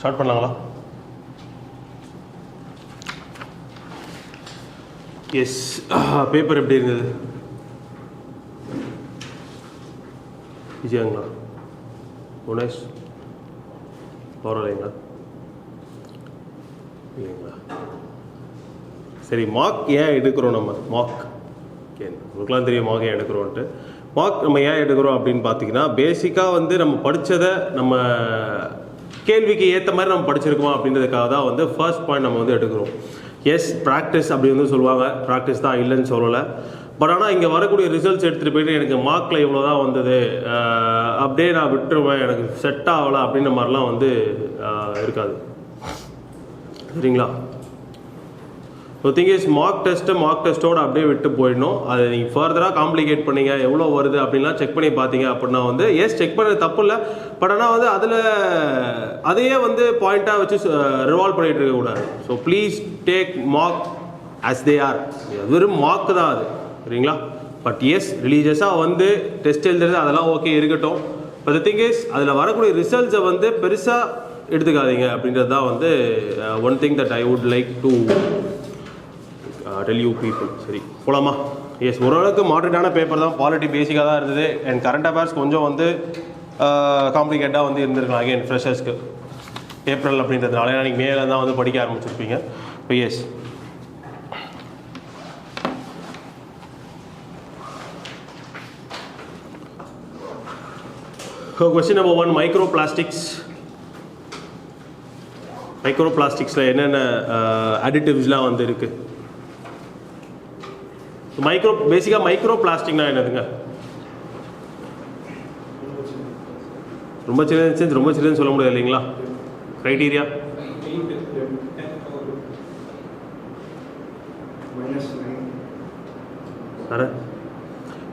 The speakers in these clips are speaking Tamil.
ஸ்டார்ட் பண்ணலாங்களா? எஸ். பேப்பர் எப்படி இருந்தது? ஈஸியாங்களா? குணேஷ் பரவாயில்லைங்களா? இல்லைங்களா? சரி, மார்க் ஏன் எடுக்கிறோம் நம்ம? மார்க் உங்களுக்குலாம் தெரியும் மார்க் ஏன் எடுக்கிறோன்ட்டு. மார்க் நம்ம ஏன் எடுக்கிறோம் அப்படின்னு பார்த்தீங்கன்னா, பேசிக்காக வந்து நம்ம படித்ததை நம்ம கேள்விக்கு ஏற்ற மாதிரி நம்ம படிச்சிருக்கோம் அப்படின்றதுக்காக தான் வந்து ஃபர்ஸ்ட் பாயிண்ட் நம்ம வந்து எடுக்கிறோம். எஸ், ப்ராக்டிஸ் அப்படி வந்து சொல்லுவாங்க, ப்ராக்டிஸ் தான் இல்லைன்னு சொல்லலை. பட் ஆனால் இங்கே வரக்கூடிய ரிசல்ட்ஸ் எடுத்துகிட்டு போயிட்டு எனக்கு மார்க்கில் இவ்வளோ தான் வந்தது, அப்படியே நான் விட்டுருவேன், எனக்கு செட் ஆகலை அப்படின்ற மாதிரிலாம் வந்து இருக்காது. சரிங்களா? ஸோ திங் இஸ் மார்க் டெஸ்ட்டோடு அப்படியே விட்டு போயிடணும். அதை நீங்கள் ஃபர்தராக காம்ப்ளிகேட் பண்ணீங்க, எவ்வளோ வருது அப்படின்லாம் செக் பண்ணி பார்த்தீங்க அப்படின்னா வந்து எஸ், செக் பண்ணது தப்பு இல்லை. பட் ஆனால் வந்து அதில் அதையே வந்து பாயிண்ட்டாக வச்சு ரிவால்வ் பண்ணிகிட்டு இருக்கக்கூடாது. So please take mark as they are. வெறும் மார்க் தான் அது, சரிங்களா? பட் எஸ், ரிலீஜியஸாக வந்து டெஸ்ட் எழுதுறது அதெல்லாம் ஓகே இருக்கட்டும். பட் தி திங் இஸ் அதில் வரக்கூடிய ரிசல்ட்ஸை வந்து பெருசாக எடுத்துக்காதீங்க அப்படின்றது தான் வந்து one thing that I would like to tell you people. சரி, போலாமா? எஸ், ஓரளவுக்கு மாடரேட்டான பேப்பர் தான், பாலிட்டி பேசிக்காக தான் இருந்தது. அண்ட் கரண்ட் அஃபேர்ஸ் கொஞ்சம் வந்து காம்ப்ளிகேட்டாக வந்து இருந்திருக்கலாம் அகைன் ஃப்ரெஷர்ஸ்க்கு. ஏப்ரல் அப்படின்றதுனால ஏன்னா நீங்கள் மேலே தான் வந்து படிக்க ஆரம்பிச்சிருப்பீங்க. இப்போ எஸ், கொஸ்டின் நம்பர் 1, மைக்ரோ பிளாஸ்டிக்ஸில் என்னென்ன அடிட்டிவ்ஸ்லாம் வந்து இருக்குது? பேசிக்காக மைக்ரோ பிளாஸ்டிக்னா என்னதுங்க? ரொம்ப சின்னதுன்னு சொல்ல முடியாது இல்லைங்களா? க்ரைட்டீரியா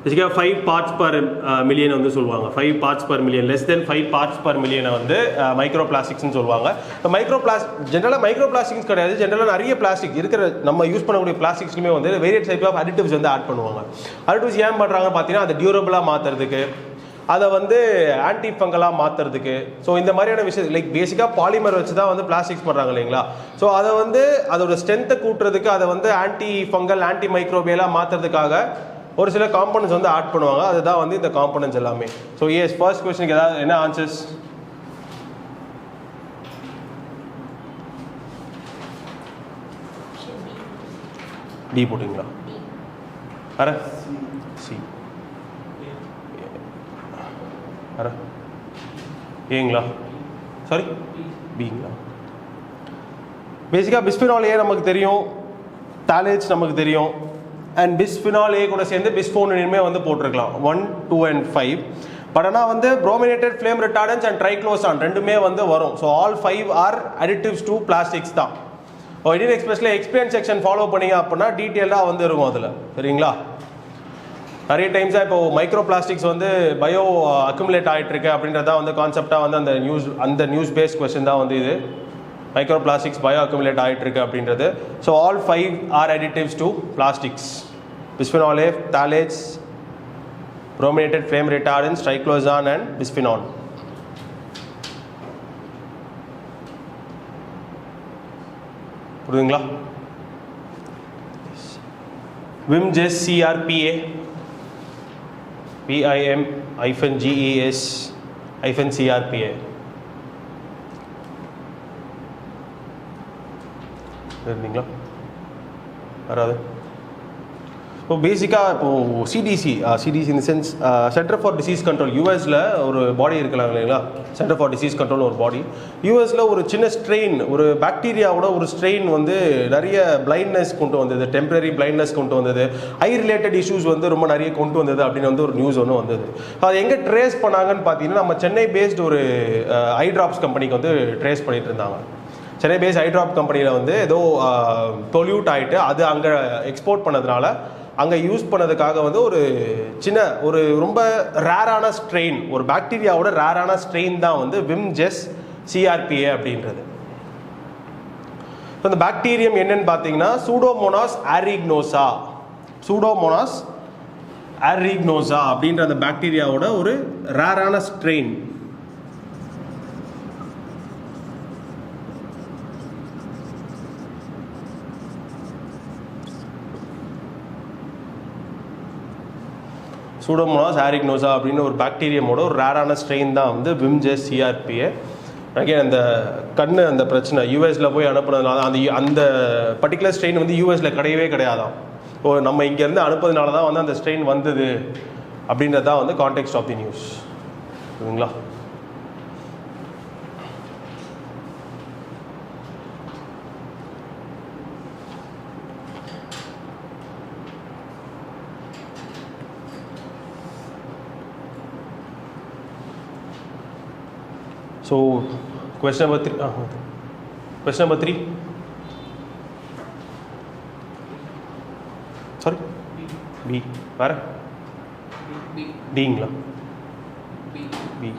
பேசிக்காக 5 parts per million வந்து சொல்லுவாங்க. 5 parts per million, less than 5 parts per million வந்து மைக்ரோ பிளாஸ்டிக்ஸ்னு சொல்லுவாங்க. இப்போ ஜென்ரலாக மைக்ரோ பிளாஸ்டிக்ஸ் கிடையாது, ஜென்ரலாக நிறைய பிளாஸ்டிக் இருக்கிற நம்ம யூஸ் பண்ணக்கூடிய பிளாஸ்டிக்ஸ்லுமே வந்து வேரியஸ் டைப் ஆஃப் அடிட்டிவ்ஸ் வந்து ஆட் பண்ணுவாங்க. அடிட்டிவ்ஸ் ஏன் பண்ணுறாங்கன்னு பார்த்தீங்கன்னா, அதை டியூரபிளாக மாற்றுறதுக்கு, அதை வந்து ஆன்டி ஃபங்கலாக மாற்றுறதுக்கு. ஸோ இந்த மாதிரியான விஷயம் லைக் பேசிக்காக பாலிமர் வச்சு தான் வந்து பிளாஸ்டிக்ஸ் பண்ணுறாங்க இல்லைங்களா? ஸோ அதை வந்து அதோட ஸ்ட்ரென்த்தை கூட்டுறதுக்கு, அதை வந்து ஆன்டி ஃபங்கல் ஆன்டி மைக்ரோபியலாக மாற்றுறதுக்காக ஒரு சில காம்பனன்ட்ஸ் வந்து ஆட் பண்ணுவாங்க. அதுதான் வந்து இந்த காம்பனன்ட்ஸ் எல்லாமே. ஸோ எஸ், ஃபர்ஸ்ட் கொஸ்டினுக்கு ஏதாவது என்ன ஆன்சர்ஸ்? டி போட்டிங்களா? அரை சி அரை ஏங்களா? சாரி, பிங்களா? பேசிக்காக பிஸ்பினால் ஏ நமக்கு தெரியும், டாலேட்ஸ் நமக்கு தெரியும். அண்ட் பிஸ்பினால் ஏ கூட சேர்ந்து பிஸ்போனினுமே வந்து போட்டிருக்கலாம் 1, 2 and 5. பட் ஆனால் வந்து brominated flame retardants and triclosan ரெண்டுமே வந்து வரும். So all 5 are additives to plastics தான். இந்தியன் எக்ஸ்பிரஸில் எக்ஸ்பிளைன் செக்ஷன் ஃபாலோ பண்ணிங்க அப்படின்னா டீட்டெயிலாக வந்து இருக்கும் அதில், சரிங்களா? நிறைய டைம்ஸாக இப்போ மைக்ரோ பிளாஸ்டிக்ஸ் வந்து பயோ அக்குமுலேட் ஆகிட்டு இருக்கு அப்படின்றதான் வந்து கான்செப்டாக வந்து அந்த நியூஸ் பேஸ்ட் கொஸ்டின் தான் வந்து இது. மைக்ரோ பிளாஸ்டிக்ஸ் பயோ அக்குமுலேட் ஆகிட்டு இருக்கு அப்படின்றது. So all 5 are additives to plastics: bisphenol A, phthalates, brominated flame retardants, triclosan and bisphenol. புரியுதுங்களா? Vimges CRPA, PIM-GES-CRPA. இருந்தீங்களா? வராது. இப்போ பேசிக்காக இப்போது CDC in the sense center for disease control, யூஎஸில் ஒரு பாடி இருக்கலாம் இல்லைங்களா? சென்டர் ஃபார் டிசீஸ் கண்ட்ரோல் ஒரு பாடி. யூஎஸில் ஒரு சின்ன ஸ்ட்ரெயின், ஒரு பாக்டீரியாவோட ஒரு ஸ்ட்ரெயின் வந்து நிறைய பிளைண்ட்னஸ் கொண்டு வந்தது, டெம்பரரி பிளைண்ட்னஸ் கொண்டு வந்தது, ஐ ரிலேட்டட் இஷ்யூஸ் வந்து ரொம்ப நிறைய கொண்டு வந்தது அப்படின்னு வந்து ஒரு நியூஸ் ஒன்று வந்தது. அது எங்கே ட்ரேஸ் பண்ணாங்கன்னு பார்த்தீங்கன்னா, நம்ம சென்னை பேஸ்டு ஒரு ஐ ட்ராப்ஸ் கம்பெனிக்கு வந்து ட்ரேஸ் பண்ணிட்டு இருந்தாங்க. சென்னை பேஸ்ட் ஐ ட்ராப் கம்பெனியில் வந்து ஏதோ பொல்யூட் ஆகிட்டு அது அங்கே எக்ஸ்போர்ட் பண்ணதுனால அங்கே யூஸ் பண்ணதுக்காக வந்து ஒரு சின்ன ஒரு ரொம்ப ரேரான ஸ்ட்ரெயின், ஒரு பாக்டீரியாவோட ரேரான ஸ்ட்ரெயின் தான் வந்து விம்ஜெஸ் சிஆர்பிஏ அப்படின்றது. இந்த பாக்டீரியம் என்னன்னு பார்த்தீங்கன்னா சூடோமோனாஸ் ஆரிக்னோசா அப்படின்ற அந்த பாக்டீரியாவோட ஒரு ரேரான ஸ்ட்ரெயின். சூடோமோனாஸ் ஆரிக்னோசா அப்படின்னு ஒரு பாக்டீரியாமோட ஒரு ரேரான ஸ்ட்ரெயின் தான் வந்து விம்ஜெஸ் சிஆர்பிஏ. அகேன் அந்த கண்ணு அந்த பிரச்சனை யூஎஸில் போய் அனுப்புனதுனால அந்த பர்டிகுலர் ஸ்ட்ரெயின் வந்து யூஎஸில் கிடையவே கிடையாதான். ஸோ நம்ம இங்கேருந்து அனுப்புறதுனால தான் வந்து அந்த ஸ்ட்ரெயின் வந்தது அப்படின்றது தான் வந்து கான்டெக்ஸ்ட் ஆஃப் தி நியூஸ். சரிங்களா? So question number 3. Question number 3. Sorry. B. Where? B. Dingla. B. B.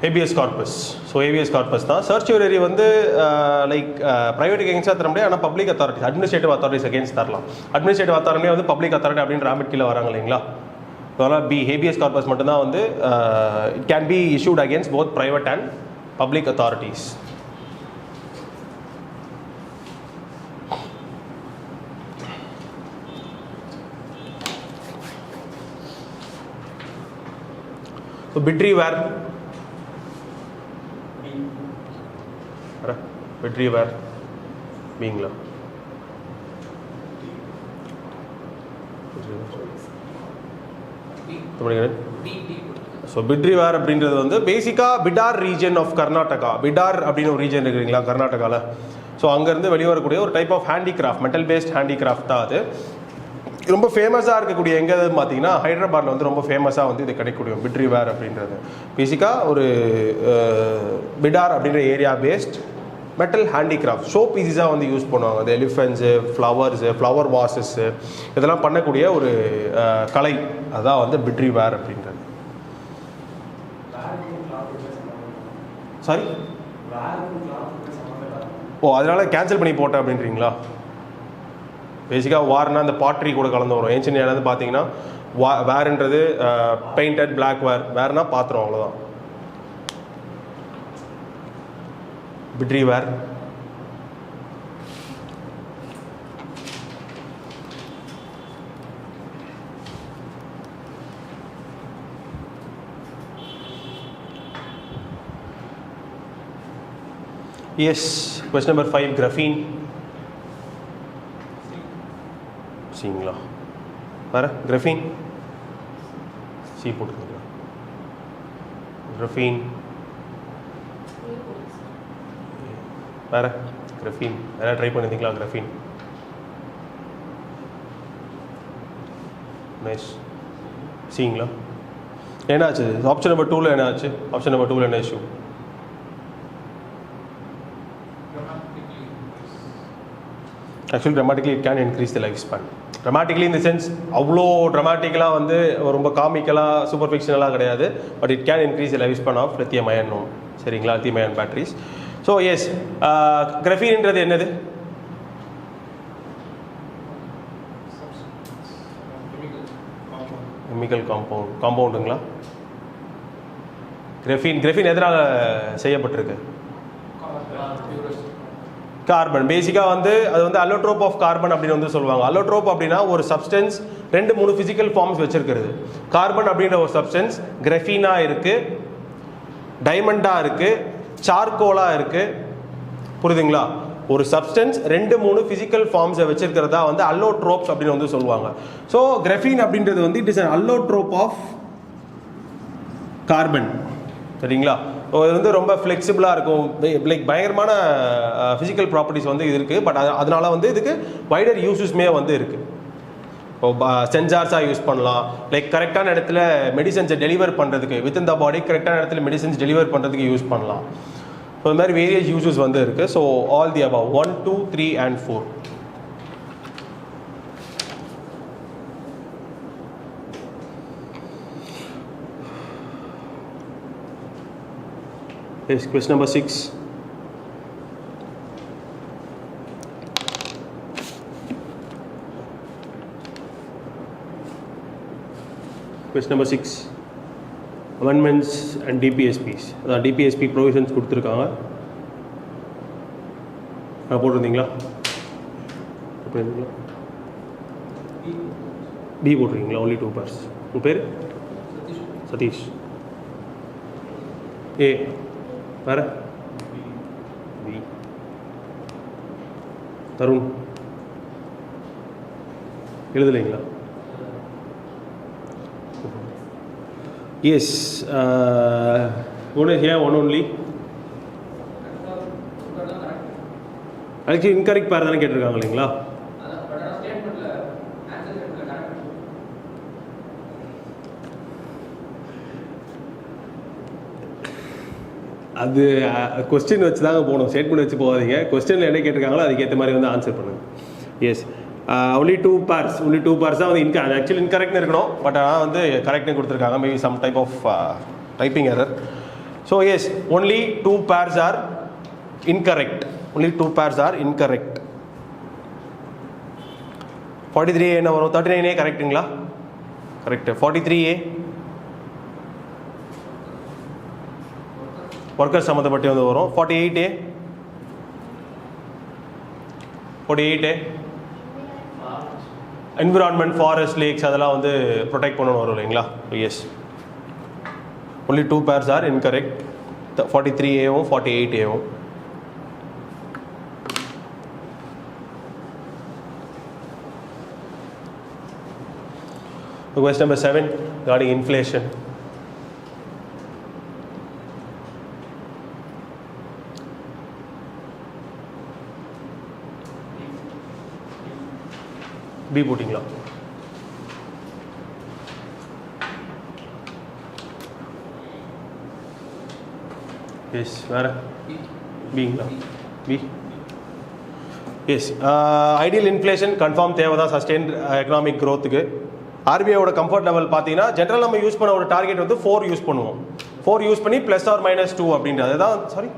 Habeas corpus. So habeas corpus தான் சர்ச் வெரி வந்து லைக் ப்ரைவேட்டுக்கு எகென்ஸ்டாக தர முடியாது, ஆனால் public authorities administrative authorities against தரலாம். அட்மினிஸ்ட்ரேட்டிவ் அத்தாரிட்டியே வந்து பப்ளிக் அத்தாரிட்டி அப்படின்ற ஆம்பிட் கீழே வராங்க இல்லைங்களா? அதனால் பி ஹேபியஸ் கார்பஸ் மட்டும்தான் வந்து it can be issued against both private and public authorities. So Bidriware retriever பீங்களா? ஸோ பிட்ரிவேர் அப்படின்றது வந்து பேசிக்காக பிடார் ரீஜன் ஆஃப் கர்நாடகா. பிடார் அப்படின்னு ஒரு ரீஜன் இருக்குங்களா கர்நாடகாவில்? ஸோ அங்கேருந்து வெளிவரக்கூடிய ஒரு type of handicraft, metal based handicraft தான் அது. ரொம்ப ஃபேமஸாக இருக்கக்கூடிய எங்கே பார்த்தீங்கன்னா ஹைதராபாத்தில் வந்து ரொம்ப ஃபேமஸாக வந்து இது கிடைக்கக்கூடிய பிட்ரிவேர் அப்படின்றது பேசிக்காக ஒரு பிடார் அப்படின்ற area based metal handicraft show பீஸஸாக வந்து யூஸ் பண்ணுவாங்க. அந்த எலிஃபென்ட்ஸு, ஃப்ளவர்ஸு, ஃப்ளவர் வாசஸ்ஸு இதெல்லாம் பண்ணக்கூடிய ஒரு கலை அதுதான் வந்து பிட்ரிவேர் அப்படின்றது. சாரி, ஓ அதனால கேன்சல் பண்ணி போட்டேன் அப்படின்றீங்களா? பேசிக்காக வார்னா அந்த பாட்ரி கூட கலந்து வரும். ஏன்ஷியன் ஏரியாவில் பார்த்தீங்கன்னா வேர்ன்றது பெயிண்டட் பிளாக் வேர்னா பாத்திரம், அவ்வளோதான். Bidriware yes. Question number 5 graphene. சரிங்களா? வேற கிராஃபீன் சி போட்டுருக்கீங்களா? கிராஃபீன் வேற கிராஃபீன் வேற ட்ரை பண்ணியிருந்தீங்களா? Graphene nice. சரிங்களா? என்னாச்சு ஆப்ஷன் நம்பர் 2ல? என்னாச்சு ஆப்ஷன் நம்பர் 2ல என்ன issue? Actually dramatically it can increase the life span. Dramatically இந்த சென்ஸ் அவ்வளோ ட்ராமாட்டிக்கலாக வந்து ரொம்ப காமிக்கலாக சூப்பர் ஃபிக்ஷனலாக கிடையாது. But it can increase the life span of lithium ion known. சரிங்களா? Lithium ion batteries. So yes, கிராஃபீன்ன்றது என்னது? கெமிக்கல் காம்பவுண்டுங்களா? கிராஃபீன் எதனால் செய்யப்பட்டிருக்கு? கார்பன். பேசிக்காக வந்து அது வந்து அலோட்ரோப் ஆஃப் கார்பன் அப்படின்னு வந்து சொல்லுவாங்க. அலோட்ரோப் அப்படின்னா ஒரு சப்ஸ்டன்ஸ் 2-3 ஃபிசிக்கல் ஃபார்ம்ஸ் வச்சிருக்கிறது. கார்பன் அப்படின்ற ஒரு சப்ஸ்டன்ஸ் கிராஃபீனாக இருக்குது, டைமண்டாக இருக்குது, சார்கோலாக இருக்குது. புரியுதுங்களா? ஒரு சப்ஸ்டன்ஸ் 2-3 ஃபிசிக்கல் ஃபார்ம்ஸை வச்சிருக்கிறதா வந்து அல்லோட்ரோப்ஸ் அப்படின்னு வந்து சொல்லுவாங்க. ஸோ கிராஃபீன் அப்படின்றது வந்து it is an allotrope of carbon. சரிங்களா? இது வந்து ரொம்ப ஃப்ளெக்சிபிளாக இருக்கும். லைக் பயங்கரமான ஃபிசிக்கல் ப்ராப்பர்ட்டிஸ் வந்து இது இருக்குது. பட் அதனால வந்து இதுக்கு வைடர் யூசஸ்மே வந்து இருக்குது. இப்போ சென்சார்ஸாக யூஸ் பண்ணலாம். லைக் கரெக்டான இடத்துல மெடிசன்ஸை டெலிவர் பண்ணுறதுக்கு, வித்தின் த பாடி கரெக்டான இடத்துல மெடிசன்ஸ் டெலிவர் பண்ணுறதுக்கு யூஸ் பண்ணலாம். ஸோ இந்த மாதிரி வேரியஸ் யூசஸ் வந்து இருக்குது. So all the above 1, 2, 3 and 4. Yes, question number 6. Question number 6. Amendments and DPSPs, அதான் டிபிஎஸ்பி ப்ரொவிஷன்ஸ் கொடுத்துருக்காங்க. போட்டிருந்தீங்களா? பி போட்டிருக்கீங்களா? Only 2 pairs. உங்கள் பேர்? சதீஷ். ஏ வேறு? பி. தருண் எழுதலைங்களா? எஸ். ஒன் இஸ் ஏன் one only? Actually incorrect pair தானே கேட்டிருக்காங்க இல்லைங்களா? அது கொஸ்டின் வச்சு தாங்க போகணும், ஸ்டேட்மெண்ட் வச்சு போகாதீங்க. கொஸ்டினில் என்ன கேட்டிருக்காங்களோ அதுக்கேற்ற மாதிரி வந்து ஆன்சர் பண்ணுங்கள். Yes, only 2 bars. Only 2 bars தான் வந்து ஆக்சுவலி இன்கரெக்ட்னு இருக்கணும், பட் ஆனால் வந்து கரெக்ட்னு கொடுத்துருக்காங்க. Maybe some type of typing error. So yes, only 2 pairs are incorrect. Only 2 pairs are incorrect. 43A என்ன வரும்? 39A கரெக்ட்டுங்களா? கரெக்ட். 43A ஒர்க்கர் சம்மந்தப்பட்டு வந்து வரும். 48A 48A environment, forest, lakhs அதெல்லாம் வந்து ப்ரொடெக்ட் பண்ணணும் வரும் இல்லைங்களா? Yes, only 2 pairs are incorrect. 43Aவும் 48Aவும். Question number 7 regarding inflation. B போட்டிங்களா? எஸ், வேறு? பிங்களா? B. Yes, ideal inflation confirm தேவை தான் சஸ்டெயின்ட் எக்கனாமிக் க்ரோத்துக்கு. ஆர்பிஐயோட கம்ஃபர்ட் லெவல் பார்த்தீங்கன்னா ஜென்ரல் நம்ம யூஸ் பண்ண ஒரு டார்கெட் வந்து 4 யூஸ் பண்ணுவோம். 4 யூஸ் பண்ணி +or-2 அப்படின்றது தான், சாரி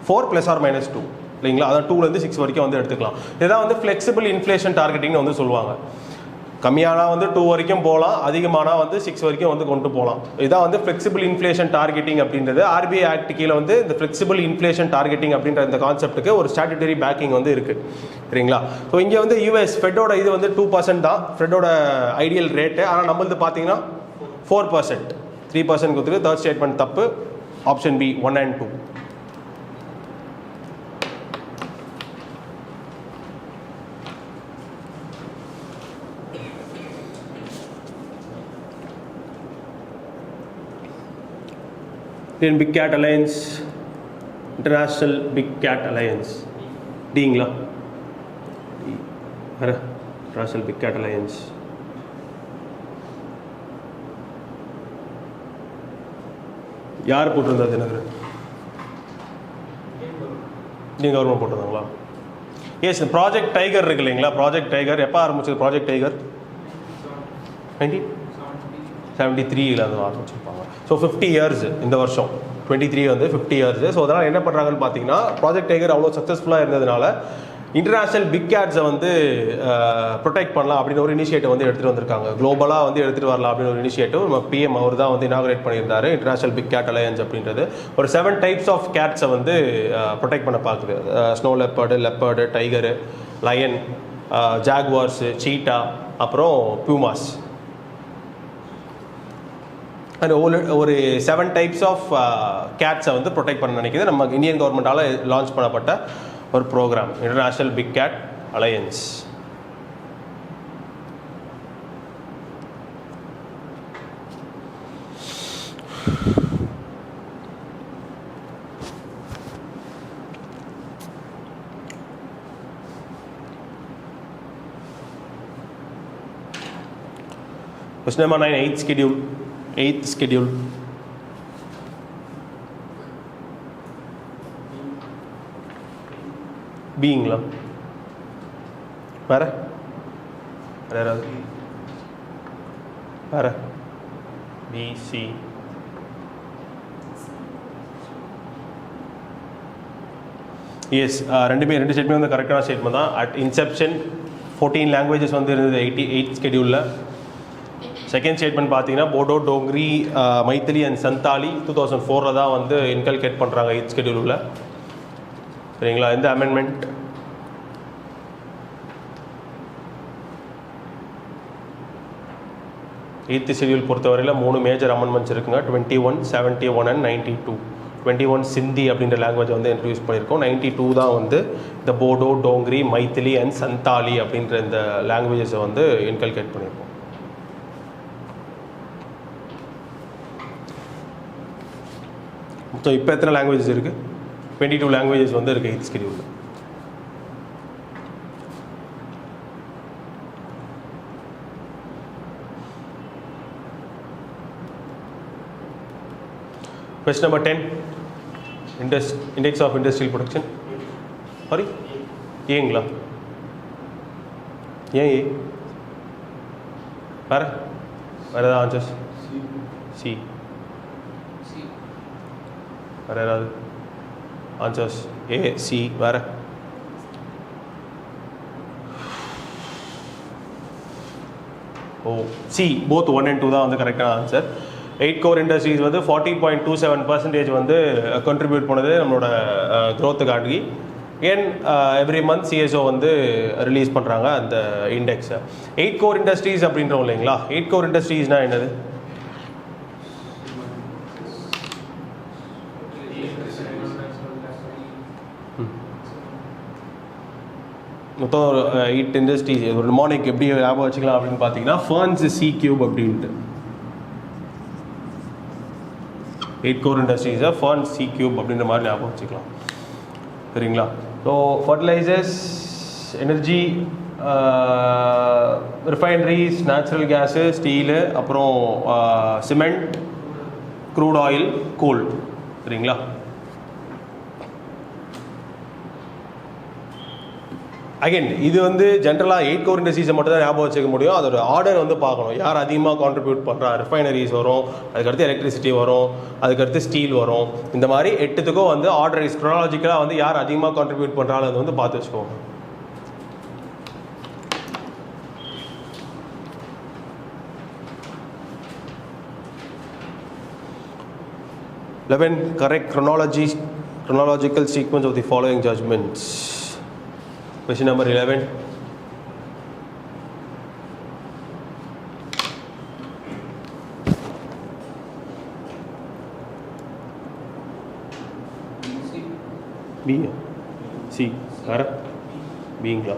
4 +or-2 இல்லைங்களா? அதான் 2லேருந்து 6 வரைக்கும் வந்து எடுத்துக்கலாம். இதுதான் வந்து ஃப்ளெக்சிபிள் இன்ஃப்ளேஷன் டார்கெட்டிங்னு வந்து சொல்லுவாங்க. கம்மியானா வந்து 2 வரைக்கும் போகலாம், அதிகமானால் வந்து 6 வரைக்கும் வந்து கொண்டு போகலாம். இதான் வந்து ஃப்ளெக்சிபிள் இன்ஃப்ளேஷன் டார்கெட்டிங் அப்படின்றது. ஆர்பிஐ ஆக்ட் கீழே வந்து இந்த ஃப்ளெக்சிபிள் இன்ஃப்ளேஷன் டார்கெட்டிங் அப்படின்ற இந்த கான்செப்ட்டுக்கு ஒரு ஸ்டாட்யூட்டரி பேக்கிங் வந்து இருக்குது, சரிங்களா? ஸோ இங்கே வந்து யூஎஸ் ஃபெட்டோட இது வந்து 2% தான் ஃபெட்டோட ஐடியல் ரேட்டு. ஆனால் நம்மளது பார்த்தீங்கன்னா 4%, 3% கொடுத்துருக்கு. தேர்ட் ஸ்டேட்மெண்ட் தப்பு. Option B 1 and 2. Indian Big Cat Alliance, International Big Cat Alliance. டிங்களா? வேறு? International Big Cat Alliance. யார் போட்டிருந்தது எனக்கு? இந்தியன் கவர்மெண்ட் போட்டிருந்தாங்களா? எஸ், ப்ராஜெக்ட் டைகர் இருக்கு இல்லைங்களா? ப்ராஜெக்ட் டைகர் எப்போ ஆரம்பிச்சது? ப்ராஜெக்ட் டைகர் 1973 அது ஆரம்பிச்சிருப்பாங்க. ஸோ 50 இயர்ஸ் இந்த வருஷம் 23 வந்து 50 இயர்ஸ். ஸோ அதனால் என்ன பண்ணுறாங்கன்னு பார்த்தீங்கன்னா, ப்ராஜெக்ட் டைகர் அவ்வளோ சக்ஸஸ்ஃபுல்லாக இருந்ததுனால இன்டர்நேஷ்னல் பிக் கேட்ஸை வந்து ப்ரொடெக்ட் பண்ணலாம் அப்படின்னு ஒரு இனிஷியேட்டிவ் வந்து எடுத்துகிட்டு வந்திருக்காங்க. குளோபலாக வந்து எடுத்துகிட்டு வரலாம் அப்படின்னு ஒரு இனிஷியேட்டிவ் நம்ம பிஎம் அவர் தான் வந்து இனாகுரேட் பண்ணியிருந்தாரு. இன்டர்நேஷ்னல் பிக் கேட் அலையன்ஸ் அப்படின்றது ஒரு 7 டைப்ஸ் ஆஃப் கேட்ஸை வந்து ப்ரொடெக்ட் பண்ண பார்க்குது. ஸ்னோ லெப்பர்டு, டைகரு, லயன், ஜாக்வார்ஸு, சீட்டா, அப்புறம் பியூமாஸ். அண்ட் ஒரு 7 டைப்ஸ் ஆஃப் கேட்ஸை வந்து ப்ரொடெக்ட் பண்ண நினைக்கிது நம்ம இந்தியன் கவர்மெண்டால் லான்ச் பண்ணப்பட்ட ஒரு programme, international big cat alliance. Question number 9, 8th schedule. பீங்களா? வேற யாராவது? வேற? B, C. எஸ், ரெண்டு ஸ்டேட்மெண்ட் வந்து கரெக்டான ஸ்டேட்மெண்ட் தான். அட் இன்செப்ஷன் 14 லாங்குவேஜஸ் வந்து இருந்தது 8th ஸ்கெடியூலில். செகண்ட் ஸ்டேட்மெண்ட் பார்த்தீங்கன்னா போடோ, டோங்ரி, மைத்திலி அண்ட் சந்தாலி 2004 தான் வந்து இன்கல்கேட் பண்ணுறாங்க 8th ஷெட்யூலில். சரிங்களா? இந்த அமெண்ட்மெண்ட் எய்த் ஷெட்யூல் பொறுத்தவரையில் 3 மேஜர் அமெண்ட்மெண்ட்ஸ் இருக்குங்க. 21, 71 அண்ட் 92. 21 சிந்தி அப்படின்ற லாங்குவேஜ் வந்து இன்ட்ரடியூஸ் பண்ணியிருக்கோம். 92 தான் வந்து இந்த போடோ, டோங்ரி, மைத்திலி அண்ட் சந்தாலி அப்படின்ற இந்த லாங்குவேஜஸை வந்து இன்கல்கேட் பண்ணியிருக்கோம். ஸோ இப்போ எத்தனை லாங்குவேஜஸ் இருக்குது? 22 லாங்குவேஜஸ் வந்து இருக்குது 8th ஷெட்யூலில். Question number 10, index of industrial production. Sorry, ஏங்களா? ஏன் ஏ? வேறு ஏதாவது ஆன்சர்ஸ்? சி. வேறு ஏதாவது ஆன்சர்ஸ்? ஏ, சி, வேறு? ஓ, சி, போத் 1 and 2 தான் வந்து கரெக்டான ஆன்சர். 8 core industries வந்து 40.27% வந்து கண்ட்ரிபியூட் பண்ணது நம்மளோட க்ரோத்துக்காண்டி. ஏன் எவ்ரி மந்த் சிஎஸ்ஓ வந்து ரிலீஸ் பண்ணுறாங்க அந்த இண்டெக்ஸை. 8 core industries அப்படின்றோம் இல்லைங்களா? 8 core industries என்னது? மொத்தம் 8 இண்டஸ்ட்ரீஸ். ஒரு நிமானிக் எப்படி ஞாபகம் வச்சுக்கலாம் அப்படின்னு பார்த்தீங்கன்னா ஃபர்ன்ஸ் சி கியூப் அப்படின்ட்டு 8 core industries ferns C cube அப்படின்ற மாதிரி ஞாபகம் வச்சுக்கலாம். சரிங்களா? So fertilisers, energy, refineries, natural case, steel, அப்புறம் சிமெண்ட், க்ரூட் ஆயில், கோல். சரிங்களா? அகைன் இது வந்து ஜென்ரலாக 8 core industries மட்டும் தான் ஞாபகம் வச்சுக்க முடியும். அதோட ஆர்டர் வந்து பார்க்கணும். யார் அதிகமாக கான்ட்ரிபியூட் பண்ணுறா? ரிஃபைனரிஸ் வரும், அதுக்கடுத்து எலக்ட்ரிசிட்டி வரும், அதுக்கடுத்து ஸ்டீல் வரும். இந்த மாதிரி 8த்துக்கும் வந்து ஆர்டர் க்ரோனாலஜிக்கலாக வந்து யார் அதிகமாக கான்ட்ரிபியூட் பண்ணுறாலும் அது வந்து பார்த்து வச்சுக்கோங்க. Correct chronological sequence of the following judgments. Question number 11. B. C. Correct. Bங்களா?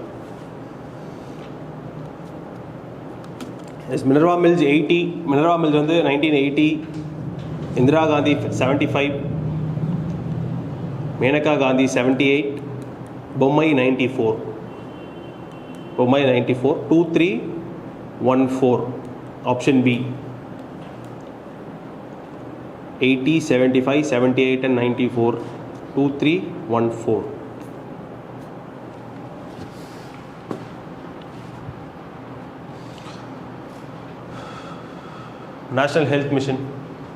Yes, Minerva Mills 80. Minerva Mills வந்து 1980. Indira Gandhi 75. Menaka Gandhi 78. Bommai 94. Bommai 94. 2, 3, 1, 4. Option B. 80, 75, 78 and 94. 2, 3, 1, 4. National Health Mission.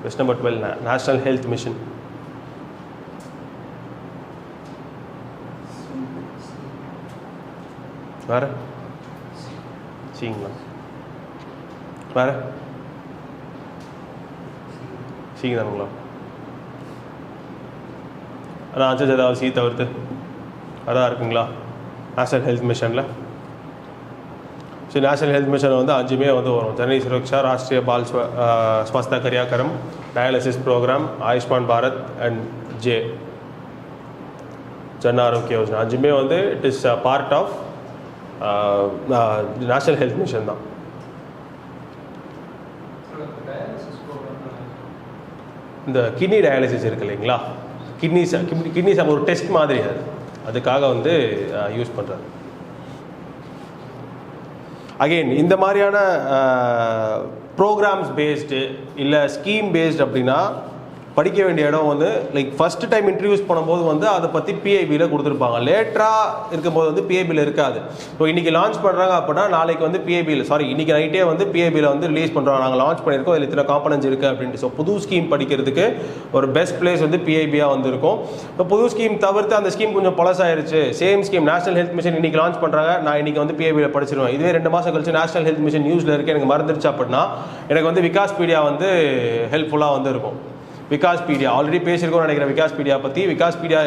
Question number 12. National Health Mission. வேறு? சிங்களா? வேறு? சிங்க தானுங்களா? அதான் ஆன்சர்ஸ் ஏதாவது சி தவிர்த்து அதான் இருக்குங்களா நேஷ்னல் ஹெல்த் மிஷனில்? ஸோ நேஷ்னல் ஹெல்த் மிஷன் வந்து 5மே வந்து வரும். Janani Suraksha, Rashtriya Bal Swasthya Karyakram, dialysis program, Ayushman Bharat and Jan Arogya Yojana. 5மே வந்து it is part of national health mission தான். இந்த கிட்னி டயாலிசிஸ் இருக்கு இல்லைங்களா? கிட்னிஸ் ஒரு டெஸ்ட் மாதிரி அதுக்காக வந்து யூஸ் பண்ணுறாரு. அகெயின் இந்த மாதிரியான ப்ரோக்ராம்ஸ் பேஸ்டு இல்லை ஸ்கீம் பேஸ்டு அப்படின்னா படிக்க வேண்டிய இடம் வந்து லைக் ஃபர்ஸ்ட் டைம் இன்ட்ரடியூஸ் பண்ணும்போது வந்து அதை பற்றி பிஐபியில் கொடுத்துருப்பாங்க. லேட்டராக இருக்கும்போது வந்து பிஐபியில் இருக்காது. ஸோ இன்றைக்கி லான்ச் பண்ணுறாங்க அப்படின்னா நாளைக்கு வந்து பிஐபியில் இன்றைக்கி நைட்டே வந்து பிஐபியில் வந்து ரிலீஸ் பண்ணுறோம், நாங்கள் லான்ச் பண்ணியிருக்கோம், இதில் இத்தனை காம்பனன்ஸ் இருக்குது அப்படின்ட்டு. ஸோ புது ஸ்கீம் படிக்கிறதுக்கு ஒரு பெஸ்ட் பிளேஸ் வந்து பிஐபியாக வந்து இருக்கும். இப்போ புது ஸ்கீம் தவிர்த்து அந்த ஸ்கீம் கொஞ்சம் பழசாயிருச்சு, same scheme national health mission இன்றைக்கி லான்ச் பண்ணுறாங்க, நான் இன்றைக்கி வந்து பிஐபியில் படிச்சிருவேன், இதுவே 2 மாதம் கழிச்சு நேஷனல் ஹெல்த் மிஷன் நியூஸில் இருக்குது எனக்கு மறந்துருச்சு அப்படின்னா எனக்கு வந்து விகாஸ்பீடியா வந்து ஹெல்ப்ஃபுல்லாக வந்து இருக்கும். விகாஸ்பீடியா ஆல்ரெடி பேசியிருக்கோம்னு நினைக்கிறேன். விகாஸ்பீடியா பற்றி விகாஸ்பீடியா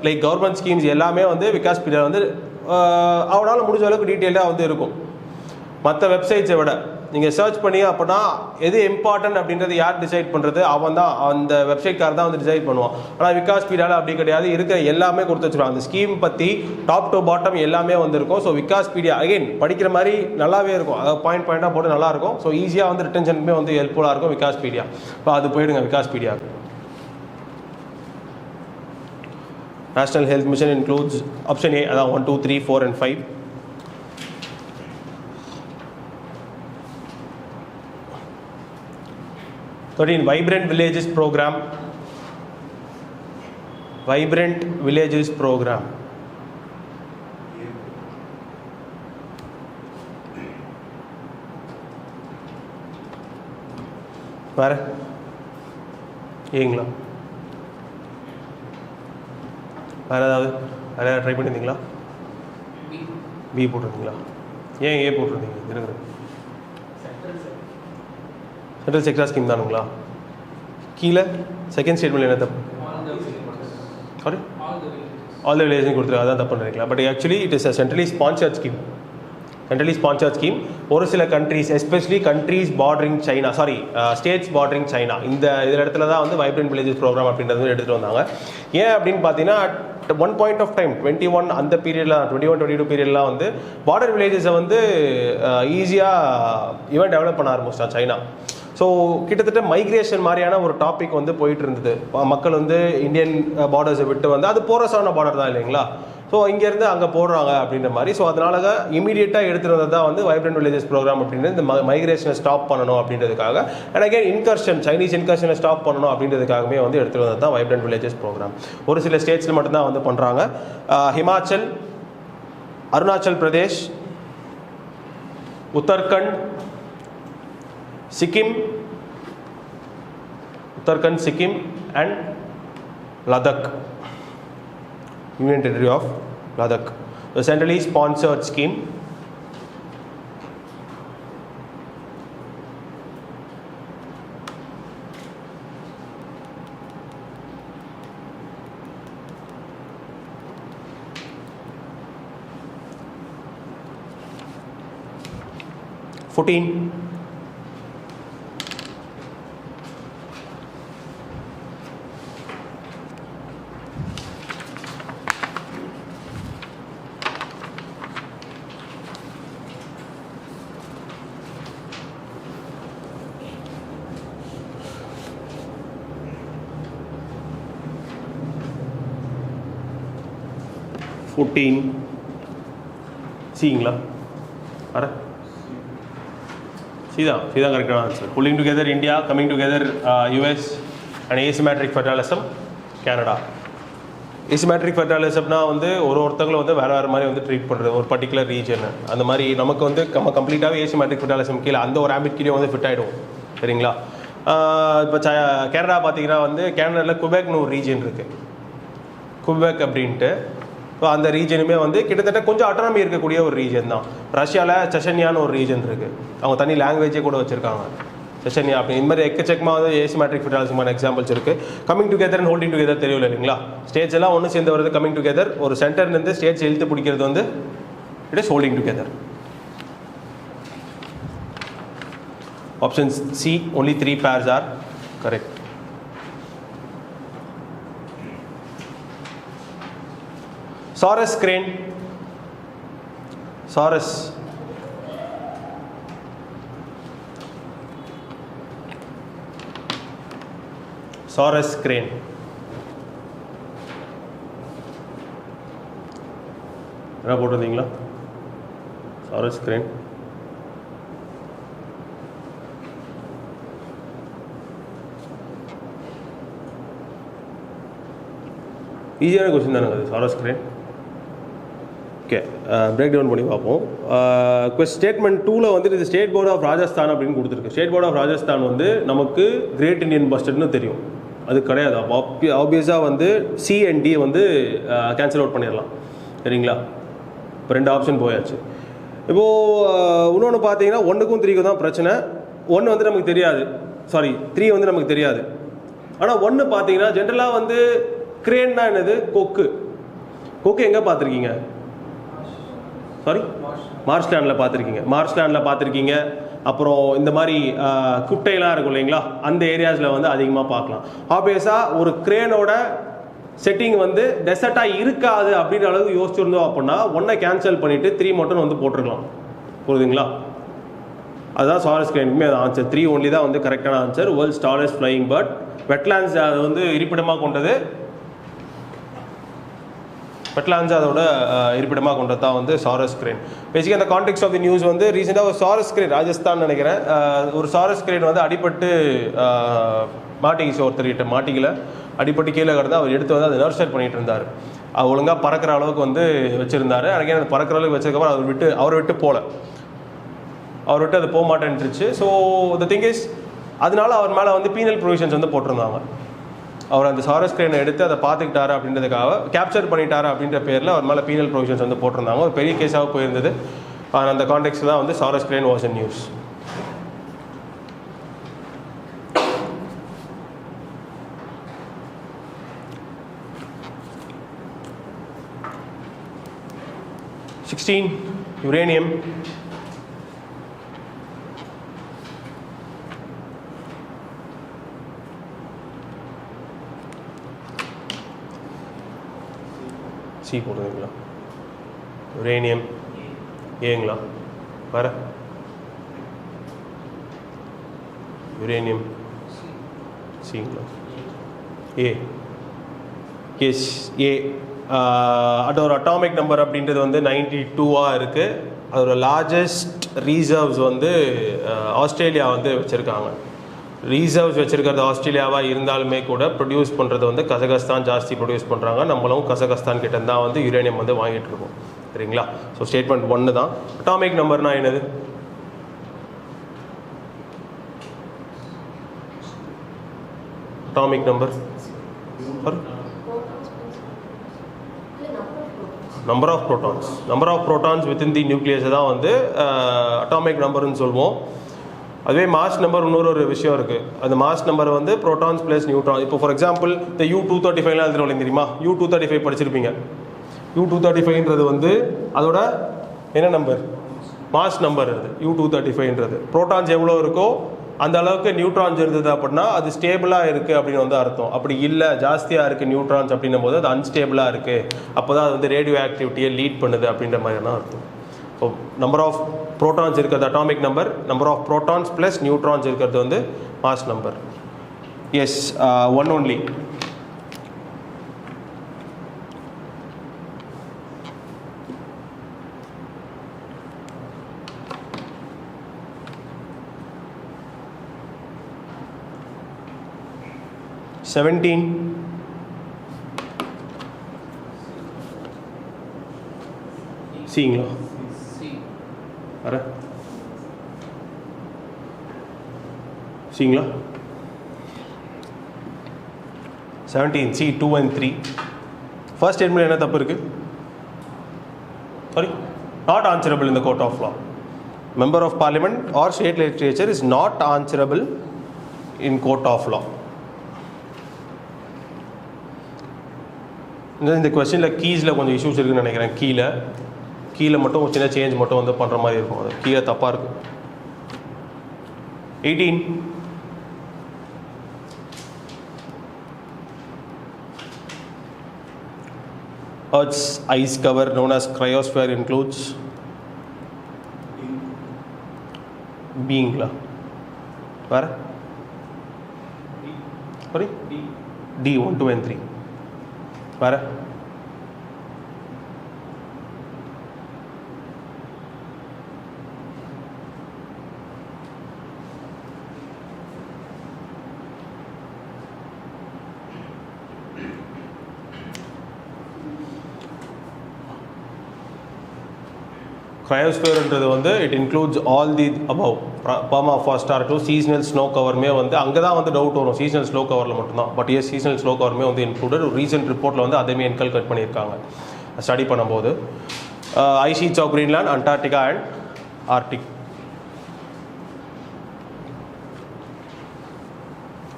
லைக் கவர்மெண்ட் ஸ்கீம்ஸ் எல்லாமே வந்து விகாஸ்பீடியா வந்து அவனால் முடிஞ்ச அளவுக்கு டீட்டெயிலாக வந்து இருக்கும். மற்ற வெப்சைட்ஸை விட நீங்கள் சர்ச் பண்ணி அப்படின்னா எது இம்பார்ட்டன்ட் அப்படின்றது யார் டிசைட் பண்ணுறது, அவன் தான், அந்த வெப்சைட்கார் தான் வந்து டிசைட் பண்ணுவான். ஆனால் விகாஸ்பீடியாவில் அப்படி கிடையாது, இருக்கிற எல்லாமே கொடுத்து வச்சுருவாங்க. அந்த ஸ்கீம் பற்றி டாப் டு பாட்டம் எல்லாமே வந்துருக்கும். ஸோ விகாஸ்பீடியா அகைன் படிக்கிற மாதிரி நல்லாவே இருக்கும், அதாவது பாயிண்டாக போட்டு நல்லாயிருக்கும். ஸோ ஈஸியாக வந்து ரிட்டன்ஷனுமே வந்து ஹெல்ப்ஃபுல்லாக இருக்கும் விகாஸ்பீடியா. இப்போ அது போயிடுங்க Vikaspedia. National health mission includes option A, அதான் 1, 2, 3, 4 and 5. Vibrant Villages program. Vibrant Villages program. வேற ஏங்களா? வேறு ஏதாவது ட்ரை பண்ணியிருந்தீங்களா? பி போட்டிருந்தீங்களா? ஏன் ஏ போட்டிருந்தீங்க? இருங்க, சென்ட்ரல் செக்டார் ஸ்கீம் தானுங்களா? கீழே செகண்ட் ஸ்டேட்மெண்ட் என்ன தப்பு? சாரி, ஆல் த வில்லேஜ் கொடுத்துருக்கு, அதான் தப்பு நினைக்கலாம். But actually it is a centrally sponsored scheme. Centrally sponsored scheme. ஒரு சில countries, especially countries bordering China, states bordering China, இந்த இடத்துல தான் வந்து வைப்ரண்ட் வில்லேஜஸ் ப்ரோக்ராம் அப்படின்றது எடுத்துகிட்டு வந்தாங்க. ஏன் அப்படின்னு பார்த்தீங்கன்னா at one point of time 21 அந்த பீரியடில் 21-22 பீரியட்லாம் வந்து பார்டர் வில்லேஜஸை வந்து ஈஸியாக ஈவன் டெவலப் பண்ண ஆரம்பிச்சிட்டான் சைனா. ஸோ கிட்டத்தட்ட மைக்ரேஷன் மாதிரியான ஒரு டாபிக் வந்து போயிட்டு இருந்தது. மக்கள் வந்து இந்தியன் பார்டர்ஸை விட்டு வந்து, அது போரஸான பார்டர் தான் இல்லைங்களா, ஸோ இங்கேருந்து அங்கே போடுறாங்க அப்படின்ற மாதிரி. ஸோ அதனால இமீடியட்டாக எடுத்துகிட்டு வந்தது தான் வந்து வைப்ரண்ட் வில்லேஜஸ் ப்ரோக்ராம் அப்படின்றது, இந்த மைக்ரேஷனை ஸ்டாப் பண்ணணும் அப்படின்றதுக்காக. அண்ட் அகேன் இன்கர்ஷன், சைனீஸ் இன்கர்ஷனை ஸ்டாப் பண்ணணும் அப்படின்றதுக்காகவே வந்து எடுத்துகிட்டு வந்தது தான் வைப்ரண்ட் வில்லேஜஸ் ப்ரோக்ராம். ஒரு சில ஸ்டேட்ஸில் மட்டும்தான் வந்து பண்ணுறாங்க. Himachal, Arunachal Pradesh, Uttarakhand, Sikkim, Uttarakhand, Sikkim and Ladakh, Union Territory of Ladakh. The centrally sponsored scheme. சீங்களா? அரை சீதான் கரெக்டான answer. Pulling together India, coming together US and asymmetric federalism Canada. Asymmetric ஃபெடரலிசம்னா வந்து ஒருத்தங்களை வந்து வேறு மாதிரி வந்து ட்ரீட் பண்ணுறது, ஒரு பர்டிகுலர் ரீஜன். அந்த மாதிரி நமக்கு வந்து நம்ம கம்ப்ளீட்டாகவே ஏசிமேட்ரிக் ஃபெடரலிசம் கீழே அந்த ஒரு ஆம்பிட் கீழே வந்து ஃபிட் ஆகிடும். சரிங்களா? இப்போ கனடா பார்த்தீங்கன்னா வந்து கேனடாவில் குபேக்னு ஒரு ரீஜன் இருக்குது, குபேக் அப்படின்ட்டு. ஸோ அந்த ரீஜனுமே வந்து கிட்டத்தட்ட கொஞ்சம் அட்டானமி இருக்கக்கூடிய ஒரு ரீஜன் தான். ரஷ்யாவில் செஷன்யான்னு ஒரு ரீஜன் இருக்குது, அவங்க தனி லாங்குவேஜே கூட வச்சுருக்காங்க, செஷன்யா அப்படி. இந்த மாதிரி எக்கச்சக்கமாக வந்து ஏசிமேட்ரிக் ஃபெடரலிசமான எக்ஸாம்பிள்ஸ் இருக்குது. Coming together and holding together தெரியல இல்லைங்களா? ஸ்டேட்ஸ் எல்லாம் ஒன்று சேர்ந்து வருது கமிங் டுகெதர், ஒரு சென்டர்லேருந்து ஸ்டேட்ஸ் இழுத்து பிடிக்கிறது வந்து it is holding together. Option C, only 3 pairs are correct. Saurus crane, Saurus, Saurus crane. என்ன போட்டிருந்தீங்களா? Saurus crane. ஈஸியான கொஸ்டின் தானே அது charas crane. Okay, break down பண்ணி பார்ப்போம். ஸ்டேட்மெண்ட் 2ல் வந்து இது ஸ்டேட் போர்ட் ஆஃப் ராஜஸ்தான் அப்படின்னு கொடுத்துருக்கு. ஸ்டேட் போர்ட் ஆஃப் ராஜஸ்தான் வந்து நமக்கு கிரேட் இண்டியன் பஸ்டர்னு தெரியும், அது கிடையாது. ஆப்வியஸாக வந்து சி அண்ட் டி வந்து கேன்சல் அவுட் பண்ணிடலாம். சரிங்களா, இப்போ 2 ஆப்ஷன் போயாச்சு. இப்போது இன்னொன்று பார்த்தீங்கன்னா 1க்கும் 3க்கும் தான் பிரச்சனை. 1 வந்து நமக்கு தெரியாது, சாரி 3 வந்து நமக்கு தெரியாது. ஆனால் 1 பார்த்தீங்கன்னா ஜென்ரலாக வந்து கிரேன்னா என்னது, கொக்கு. கொக்கு எங்கே பார்த்துருக்கீங்க? சாரி, மார்ஷ்லேண்டில் பார்த்துருக்கீங்க. அப்புறம் இந்த மாதிரி குட்டையெல்லாம் இருக்கும் இல்லைங்களா, அந்த ஏரியாஸில் வந்து அதிகமாக பார்க்கலாம். ஆப்வியஸாக ஒரு கிரேனோட செட்டிங் வந்து டெசர்ட்டாக இருக்காது அப்படின்ற அளவுக்கு யோசிச்சிருந்தோம் அப்படின்னா 1 கேன்சல் பண்ணிவிட்டு 3 மட்டும் வந்து போட்டிருக்கலாம். புரியுதுங்களா? அதுதான் சாரஸ் கிரேனுக்குமே அது ஆன்சர். 3 ஒன்லி தான் வந்து கரெக்டான answer. World's tallest flying bird. Wetlands அது வந்து இருப்பிடமாக கொண்டது. வெட்லாண்ட்ஸ் அதோட இருப்பிடமாக கொண்டது தான் வந்து சாரஸ் கிரேன். பேசிக்காக அந்த கான்டெக்ட் ஆஃப் தி நியூஸ் வந்து ரீசெண்டாக ஒரு சாரஸ் கிரேன், ராஜஸ்தான் நினைக்கிறேன், ஒரு சாரஸ் கிரேன் வந்து அடிபட்டு மாட்டிக்கிச்சு. ஒருத்தர்கிட்ட மாட்டிக்கல, அடிப்பட்டு கீழே கிடந்து அவர் எடுத்து வந்து அதை நர்சர் பண்ணிட்டு இருந்தார். ஒழுங்காக பறக்கிற அளவுக்கு வந்து வச்சுருந்தாரு. அன்றைக்கி அந்த பறக்கிற அளவுக்கு வச்சதுக்கப்புறம் அவர் விட்டு அது போக மாட்டேன்ருச்சு. ஸோ த திங் இஸ், அதனால அவர் மேலே வந்து பீனல் ப்ரொவிஷன்ஸ் வந்து போட்டிருந்தாங்க. அவர் அந்த சாரஸ் கிரேனை எடுத்து அதை பார்த்துக்கிட்டாரு அப்படின்றதுக்காக, கேப்சர் பண்ணிட்டாரு அப்படின்ற பேரில் அவர் மேலே பீனல் ப்ரொவிஷன்ஸ் வந்து போட்டிருந்தாங்க. ஒரு பெரிய கேஸாக போயிருந்தது. அந்த கான்டெக்ட் தான் வந்து Sarus crane was in news. Uranium. C போடுறீங்களா? யுரேனியம் ஏங்களா? வர யுரேனியம் சிங்களா? ஏ. எஸ், ஏ. அதோட அட்டாமிக் நம்பர் அப்படின்றது வந்து 92 இருக்குது. அதோட லார்ஜஸ்ட் ரீசர்வ்ஸ் வந்து ஆஸ்திரேலியா வந்து வச்சுருக்காங்க. ரீசர்வ்ஸ் வச்சுருக்கிறது ஆஸ்திரேலியாவாக இருந்தாலுமே கூட ப்ரொடியூஸ் பண்ணுறது வந்து கசகஸ்தான் ஜாஸ்தி ப்ரொடியூஸ் பண்ணுறாங்க. நம்மளும் கசகஸ்தான் கிட்ட தான் வந்து யுரேனியம் வந்து வாங்கிட்டு இருக்கோம். சரிங்களா? ஸோ ஸ்டேட்மெண்ட் 1 தான். அட்டாமிக் நம்பர்னா என்னது? Atomic number number of protons within the nucleus தான் வந்து அட்டாமிக் நம்பர்னு சொல்லுவோம். அதுவே மாஸ் நம்பர் இன்னொரு ஒரு விஷயம் இருக்குது. அந்த மாஸ் நம்பர் வந்து ப்ரோட்டான்ஸ் ப்ளஸ் நியூட்ரான். இப்போ ஃபார் எக்ஸாம்பிள் இந்த U-235 எழுதுறோம் தெரியுமா? U-235 படிச்சிருப்பீங்க. U-235ன்றது வந்து அதோட என்ன நம்பர்? Mass number. அது U-235ன்றது ப்ரோட்டான்ஸ் எவ்வளோ இருக்கோ அந்த அளவுக்கு நியூட்ரான்ஸ் இருந்தது அப்படின்னா அது ஸ்டேபிளாக இருக்குது அப்படின்னு வந்து அர்த்தம். அப்படி இல்லை, ஜாஸ்தியாக இருக்குது நியூட்ரான்ஸ் அப்படின்னும் போது அது அன்ஸ்டேபிளாக இருக்குது, அப்போ தான் அது வந்து ரேடியோ ஆக்டிவிட்டியை லீட் பண்ணுது அப்படின்ற மாதிரியான அர்த்தம். ஸோ நம்பர் ஆஃப் ப்ரோட்டான்ஸ் இருக்கிறது atomic number, number of protons plus neutrons இருக்கிறது வந்து மாஸ் நம்பர். Yes, 1 only. சிங்களா? வர சிங்களா? 17 C 2 and 3. ஃபர்ஸ்ட் ஸ்டேட்மெண்ட் என்ன தப்பு இருக்கு? Sorry, not answerable in the court of law. Member of parliament or state legislature is not answerable in court of law. இந்த கொஸ்டினில் கீஸில் கொஞ்சம் இஷ்யூஸ் இருக்குன்னு நினைக்கிறேன். கீழே மட்டும் ஒரு சின்ன சேஞ்ச் மட்டும் வந்து பண்ணுற மாதிரி இருக்கும். அது கீழே தப்பாக இருக்குது. 18 Earth's ice cover known as cryosphere includes beingla. Where? Sorry? D 1, 2 and 3. Where? க்ரையோஸ்பியர்ன்றது வந்து it includes all the above. பர்மாஃப்ராஸ்டாக இருக்கட்டும், சீசனல் ஸ்னோ கவருமே வந்து அங்கே தான் வந்து டவுட் வரும், சீசனல் ஸ்னோ கவரில் மட்டும்தான். பட் எஸ் சீசனல் ஸ்னோ கவருமே வந்து இன்க்ளூடட். ஒரு ரீசெண்ட் ரிப்போர்ட்டில் வந்து அதேமே இன்கல்கேட் பண்ணியிருக்காங்க ஸ்டடி பண்ணும்போது. Ice sheets of Greenland, Antarctica and Arctic.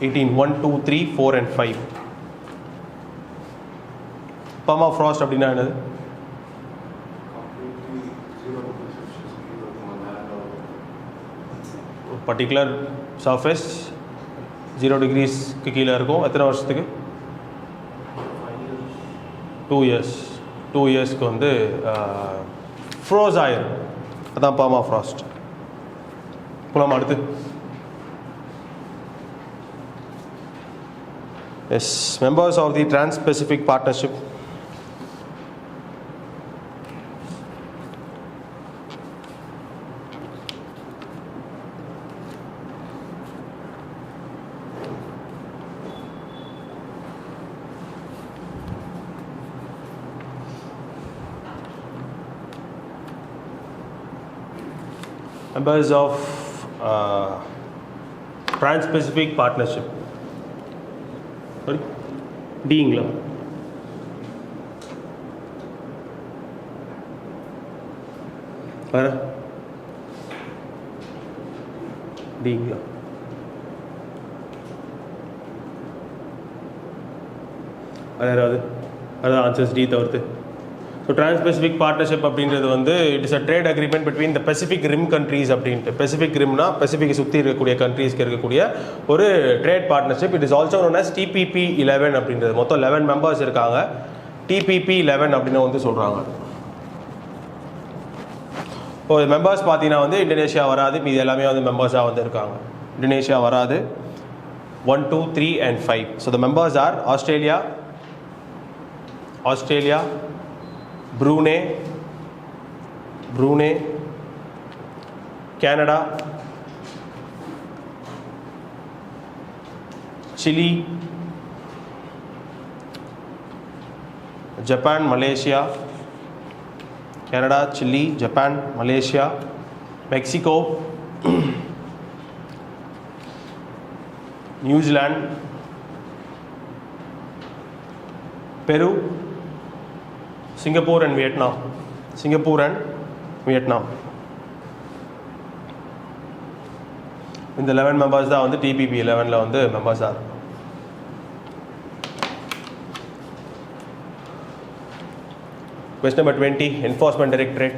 18 1 2 3 4 and 5. Permafrost அப்படின்னா என்னது? பர்டிகுலர் சர்ஃபேஸ் 0 டிகிரிஸ்க்கு கீழே இருக்கும். எத்தனை வருஷத்துக்கு? 2 years. 2 yearsக்கு வந்து ஃப்ரோஸ் ஆயிரும். அதான் பர்மாஃப்ராஸ்ட். போலாமா அடுத்து? Yes, members of the Trans-Pacific partnership. Members of Trans-Pacific Partnership. Sorry, Dingla. Ara Dingla. Ada answers D தவிர்த்து. ஸோ டிரான்ஸ்-பசிபிக் பார்ட்னர்ஷிப் அப்படின்றது வந்து it is a trade agreement between the Pacific rim countries அப்படின்ட்டு. பெசிபிக் ரிம்னா பெசிபிக்கை சுற்றி இருக்கக்கூடிய கண்ட்ரீஸ்க்கு இருக்கக்கூடிய ஒரு trade partnership. It is also known as TPP 11 அப்படின்றது. மொத்தம் 11 மெம்பர்ஸ் இருக்காங்க. TPP 11 அப்படின்னு வந்து சொல்கிறாங்க. இப்போ மெம்பர்ஸ் பார்த்தீங்கன்னா வந்து இந்தோனேஷியா வராது, மீது எல்லாமே வந்து மெம்பர்ஸாக வந்து இருக்காங்க. இந்தோனேஷியா வராது. 1 2 3 and 5. So the members are Australia, Brunei, Canada, Chile, Japan, Malaysia, Canada, Chile, Japan, Malaysia, Mexico, New Zealand, Peru, Singapore and Vietnam. இந்த 11 மெம்பர்ஸ் தான் வந்து TPP 11ல வந்து members are. Question number 20, Enforcement Directorate.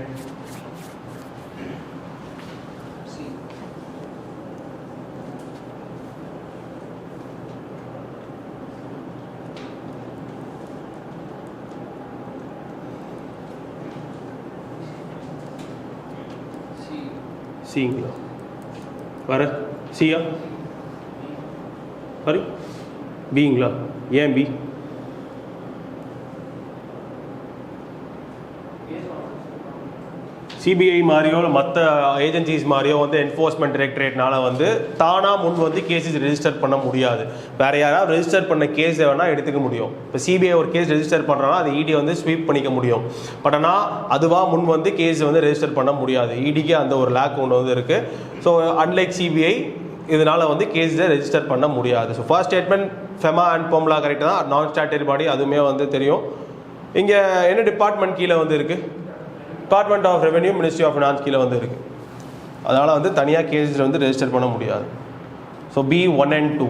Cங்களா? வர சியா? சாரி, பிங்களா? ஏன் பி? சிபிஐ மாதிரியோ மற்ற ஏஜென்சிஸ் மாதிரியோ வந்து என்ஃபோர்ஸ்மெண்ட் டைரக்டரேட்னால வந்து தானாக முன் வந்து கேஸஸ் ரெஜிஸ்டர் பண்ண முடியாது. வேறு யாராவது ரெஜிஸ்டர் பண்ண கேஸை வேணால் எடுத்துக்க முடியும். இப்போ சிபிஐ ஒரு கேஸ் ரெஜிஸ்டர் பண்ணுறோன்னா அது இடி வந்து ஸ்வீப் பண்ணிக்க முடியும். பட் ஆனால் அதுவாக முன் வந்து கேஸ் வந்து ரெஜிஸ்டர் பண்ண முடியாது. இடிக்கு அந்த ஒரு லேக் ஒன்று வந்து இருக்குது. ஸோ அன்லைக் சிபிஐ இதனால் வந்து கேஸை ரெஜிஸ்டர் பண்ண முடியாது. So first statement FEMA and PMLA கரெக்டாக தான். நான் ஸ்டாட்டரி பாடி அதுவுமே வந்து தெரியும். இங்கே என்ன டிபார்ட்மெண்ட் கீழே வந்து இருக்குது? Department of revenue, ministry of finance கீழே வந்து இருக்குது. அதனால் வந்து தனியாக கேஸில் வந்து ரெஜிஸ்டர் பண்ண முடியாது. So B 1 and 2.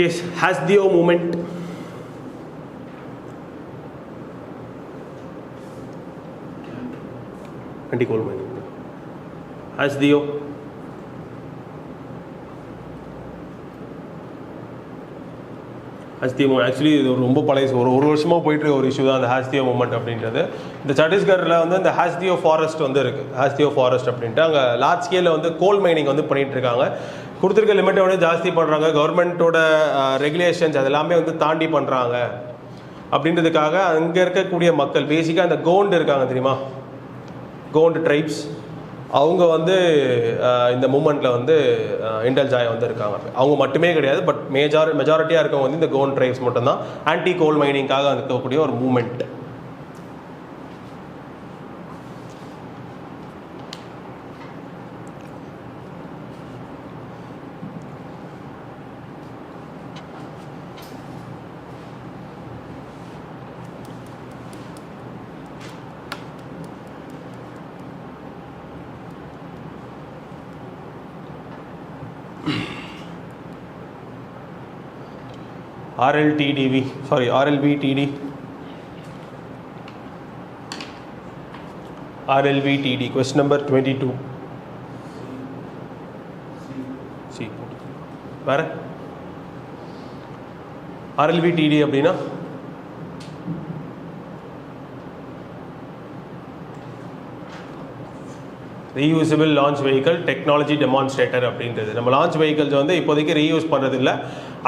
Yes, Hasdeo movement. Anti-coal mining. Hasdeo. Hasdeo actually இது ரொம்ப பழைய ஒரு வருஷமாக போயிட்டு ஒரு இஷ்யூ தான் அந்த ஹாஸ்தியோ மூமெண்ட் அப்படின்றது. இந்த சத்தீஸ்கரில் வந்து இந்த ஹாஸ்தியோ ஃபாரஸ்ட் வந்து இருக்குது. ஹாஸ்தியோ ஃபாரஸ்ட் அப்படின்ட்டு அங்கே லார்ஜ் ஸ்கேலில் வந்து கோல் மைனிங் வந்து பண்ணிகிட்டு இருக்காங்க. கொடுத்துருக்க லிமிட்டை வந்து ஜாஸ்தி பண்ணுறாங்க. கவர்மெண்ட்டோட ரெகுலேஷன்ஸ் அதெல்லாமே வந்து தாண்டி பண்ணுறாங்க அப்படின்றதுக்காக அங்கே இருக்கக்கூடிய மக்கள் பேசிக்காக அந்த கோண்டு இருக்காங்க தெரியுமா? கோண்டு ட்ரைப்ஸ் அவங்க வந்து இந்த மூமெண்ட்டில் வந்து இண்டல்ஜ் ஆகி வந்து இருக்காங்க. அவங்க மட்டுமே கிடையாது, பட் மெஜாரிட்டியாக இருக்கவங்க வந்து இந்த கோன் ட்ரைப்ஸ் மட்டும்தான் ஆன்டி கோல் மைனிங்காக இருக்கக்கூடிய ஒரு moment. RLTDV, sorry, RLVTD, RLVTD, question number 22. C. வேற RLVTD அப்படின்னா reusable launch vehicle technology demonstrator அப்படின்றது. நம்ம லான்ச் வெஹிக்கிள்ஸ் வந்து இப்போதைக்கு ரீயூஸ் பண்ணுறது இல்லை,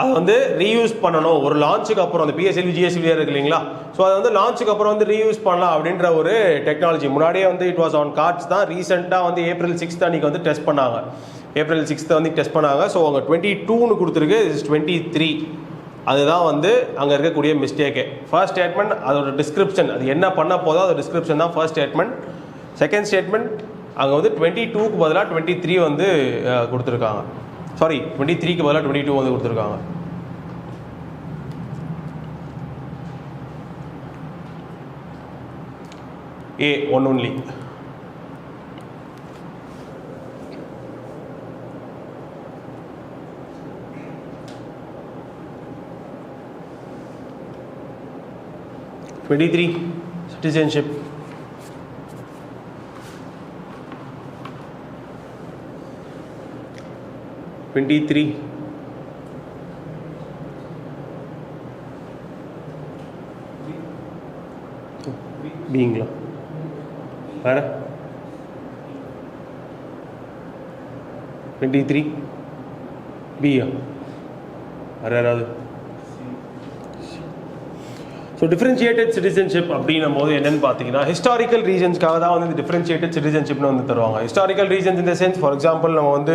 அதை வந்து ரீயூஸ் பண்ணணும். ஒரு லான்ச்சுக்கு அப்புறம் அந்த PSLV GSLV இருக்கு இல்லைங்களா, ஸோ அதை வந்து லான்ச்சுக்கு அப்புறம் வந்து ரீயூஸ் பண்ணலாம் அப்படின்ற ஒரு டெக்னாலஜி. முன்னாடியே வந்து இட் வாஸ் ஆன் கார்ட்ஸ் தான். ரீசெண்டாக வந்து April 6th அன்றைக்கி வந்து டெஸ்ட் பண்ணாங்க. April 6th வந்து டெஸ்ட் பண்ணாங்க. ஸோ அவங்க 22ன்னு கொடுத்துருக்கு, இஸ் 23. அதுதான் வந்து அங்கே இருக்கக்கூடிய மிஸ்டேக்கு. ஃபர்ஸ்ட் ஸ்டேட்மெண்ட் அதோட டிஸ்கிரிப்ஷன், அது என்ன பண்ண போதோ அதோட டிஸ்கிரிப்ஷன் தான் ஃபர்ஸ்ட் ஸ்டேட்மெண்ட். செகண்ட் ஸ்டேட்மெண்ட் அங்கே வந்து 22க்கு பதிலாக 23 வந்து கொடுத்துருக்காங்க. சாரி, 23க்கு பதிலாக 22 வந்து கொடுத்துருக்காங்க. A1 only. Citizenship. பீங்களா வேற 23 பியா வேற யாராவது? ஸோ டிஃப்ரென்ஷியேட்டட் சிட்டிசன்ஷிப் அப்படின்னும் போது என்னென்னு பார்த்தீங்கன்னா ஹிஸ்டாரிக்கல் ரீசன்ஸ்க்காக தான் வந்து டிஃப்ரென்ஷியேட்டட் சிட்டிசன்ஷிப்னு வந்து தருவாங்க. ஹிஸ்டாரிக்கல் ரீசன்ஸ் இந்த சென்ஸ், ஃபார் எக்ஸாம்பிள் நம்ம வந்து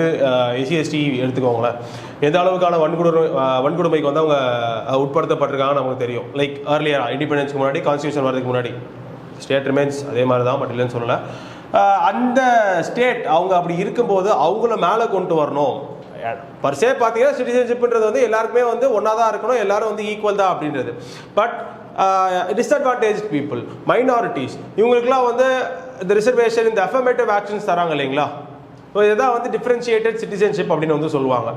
SC/ST எடுத்துக்கோங்களேன். எந்த அளவுக்கான வன்கொடுமைக்கு வந்து அவங்க உட்படுத்தப்பட்டிருக்காங்க நமக்கு தெரியும். லைக் ஏர்லியர் இண்டிபெண்டன்ஸ்க்கு முன்னாடி, கான்ஸ்டியூஷன் வரதுக்கு முன்னாடி. ஸ்டேட் ரிமைன்ஸ் அதே மாதிரி தான், பட் இல்லைன்னு சொல்லலை. அந்த ஸ்டேட் அவங்க அப்படி இருக்கும்போது அவங்கள மேலே கொண்டு வரணும். பர்சே பார்த்தீங்கன்னா சிட்டிசன்ஷிப்ன்றது வந்து எல்லாருக்குமே வந்து ஒன்றா தான் இருக்கணும், எல்லாரும் வந்து ஈக்குவல் தான் அப்படின்றது. பட் டிஸ்அட்வான்டேஜ் பீப்புள், மைனாரிட்டிஸ், இவங்களுக்குலாம் வந்து இந்த ரிசர்வேஷன், இந்த அஃபர்மேட்டிவ் ஆக்ஷன்ஸ் தராங்க இல்லைங்களா. ஸோ இதுதான் வந்து டிஃப்ரென்ஷியேட்டட் சிட்டிசன்ஷிப் அப்படின்னு வந்து சொல்லுவாங்க.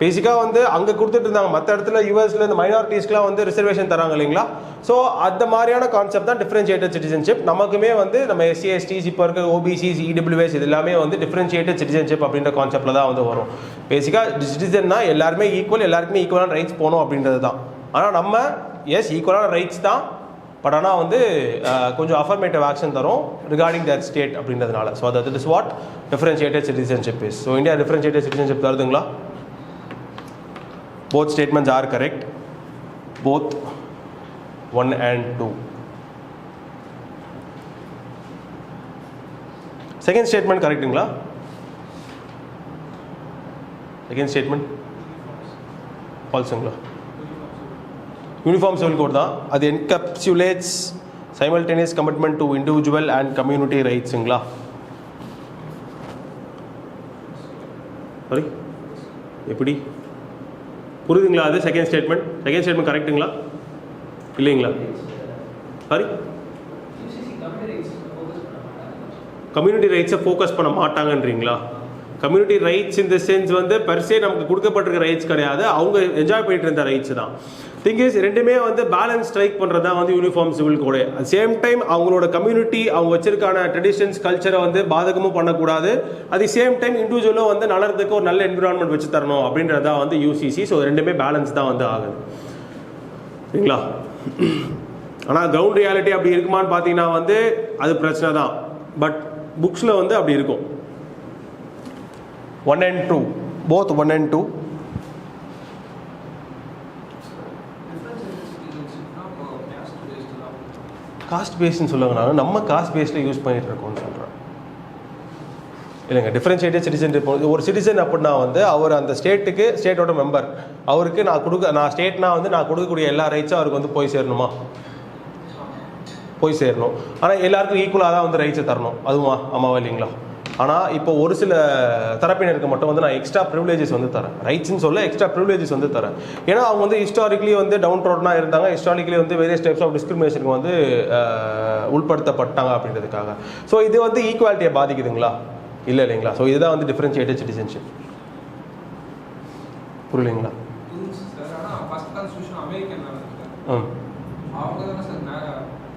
பேசிக்காக வந்து அங்கே கொடுத்துட்டு இருந்தாங்க, மற்ற இடத்துல யூஎஸில் இந்த மைனாரிட்டிஸ்க்குலாம் வந்து ரிசர்வேஷன் தராங்க இல்லைங்களா. ஸோ அந்த மாதிரியான கான்செப்ட் தான் டிஃப்ரென்ஷியேட்டட் சிட்டிசன்ஷிப். நமக்குமே வந்து நம்ம SC/STs, இப்போ இருக்க OBCs, EWS இது எல்லாமே வந்து டிஃப்ரென்ஷியேட்டட் சிட்டிசன்ஷிப் அப்படின்ற கான்செப்டில் தான் வந்து வரும். பேசிக்காக சிட்டிசன்னா எல்லாருமே ஈக்குவல், எல்லாருக்குமே ஈக்குவலான ரைட்ஸ் போகணும் அப்படின்றது தான். ஆனால் நம்ம ஈக்குவலான ரைட்ஸ் தான், பட் ஆனால் வந்து கொஞ்சம் அஃபர்மேட்டிவ் ஆக்ஷன் தரும் ரிகார்டிங் தட் ஸ்டேட் அப்படின்றதுனால. So that is what differentiated citizenship is. So India differentiated citizenship தருதுங்களா? Both statements are correct, both 1 and 2. Second statement correctங்களா? Second statement falseங்களா? யூனிஃபார்ம் சிவில் கோட் தான். அது encapsulates simultaneous commitment to individual and community ரைட்ஸுங்களா? சாரி, எப்படி புரியுதுங்களா? அது செகண்ட் ஸ்டேட்மெண்ட் கரெக்டுங்களா இல்லைங்களா? சாரி, கம்யூனிட்டி ரைட்ஸை ஃபோக்கஸ் பண்ண மாட்டாங்கன்றீங்களா? கம்யூனிட்டி ரைட்ஸ் இந்த சென்ஸ் வந்து பெர்சே நமக்கு கொடுக்கப்பட்டிருக்க ரைட்ஸ் கிடையாது, அவங்க என்ஜாய் பண்ணிட்டு இருந்த ரைட்ஸ் தான். திங் இஸ் ரெண்டுமே வந்து பேலன்ஸ் ஸ்ட்ரைக் பண்ணுறது தான் வந்து uniform civil code. At same time அவங்களோட கம்யூனிட்டி அவங்க வச்சிருக்கான ட்ரெடிஷன்ஸ் கல்ச்சரை வந்து பாதகமும் பண்ணக்கூடாது, அது சேம் டைம் இண்டிவிஜுவலும் வந்து நலறதுக்கு ஒரு நல்ல என்விரான்மெண்ட் வச்சு தரணும் அப்படின்றது தான் வந்து UCC. ஸோ ரெண்டுமே பேலன்ஸ் தான் வந்து ஆகுது சரிங்களா. ஆனால் கிரவுண்ட் ரியாலிட்டி அப்படி இருக்குமான்னு பார்த்தீங்கன்னா வந்து அது பிரச்சனை தான். பட் புக்ஸில் வந்து அப்படி இருக்கும். 1 and 2, both 1 and 2. காஸ்ட் பேஸ்ன்னு சொல்லுவாங்க, நம்ம காஸ்ட் பேஸில் யூஸ் பண்ணிட்டு இருக்கோம்னு சொல்கிறேன். இல்லைங்க, டிஃபரன்ஷியேட்டட் சிட்டிசன். ஒரு சிட்டிசன் அப்படின்னா வந்து அவர் அந்த ஸ்டேட்டோட மெம்பர். அவருக்கு நான் ஸ்டேட்னா வந்து நான் கொடுக்கக்கூடிய எல்லா ரைட்ஸும் அவருக்கு வந்து போய் சேரணுமா? போய் சேரணும். ஆனால் எல்லாருக்கும் ஈக்குவலாக தான் வந்து ரைட்ஸை தரணும். அதுவா ஆமாவா இல்லைங்களா? ஆனால் இப்போ ஒரு சில தரப்பினருக்கு மட்டும் வந்து நான் எக்ஸ்ட்ரா ப்ரிவிலேஜஸ் வந்து தரேன். ரைட்ஸ்ன்னு சொல்ல எக்ஸ்ட்ரா ப்ரிவிலேஜஸ் வந்து தரேன். ஏன்னா அவங்க வந்து ஹிஸ்டாரிக்கலி வந்து டவுன் ரோடனாக இருந்தாங்க, ஹிஸ்டாரிக்கலி வந்து வேரியஸ் டைப்ஸ் ஆஃப் டிஸ்கிரிமினேஷனுக்கு வந்து உட்படுத்தப்பட்டாங்க அப்படின்றதுக்காக. ஸோ இது வந்து ஈக்குவாலிட்டியை பாதிக்குதுங்களா? இல்லை இல்லைங்களா? ஸோ இதுதான் வந்து டிஃபரன்ஷியேட்டட் சிட்டிசன்ஷிப். புரியலைங்களா?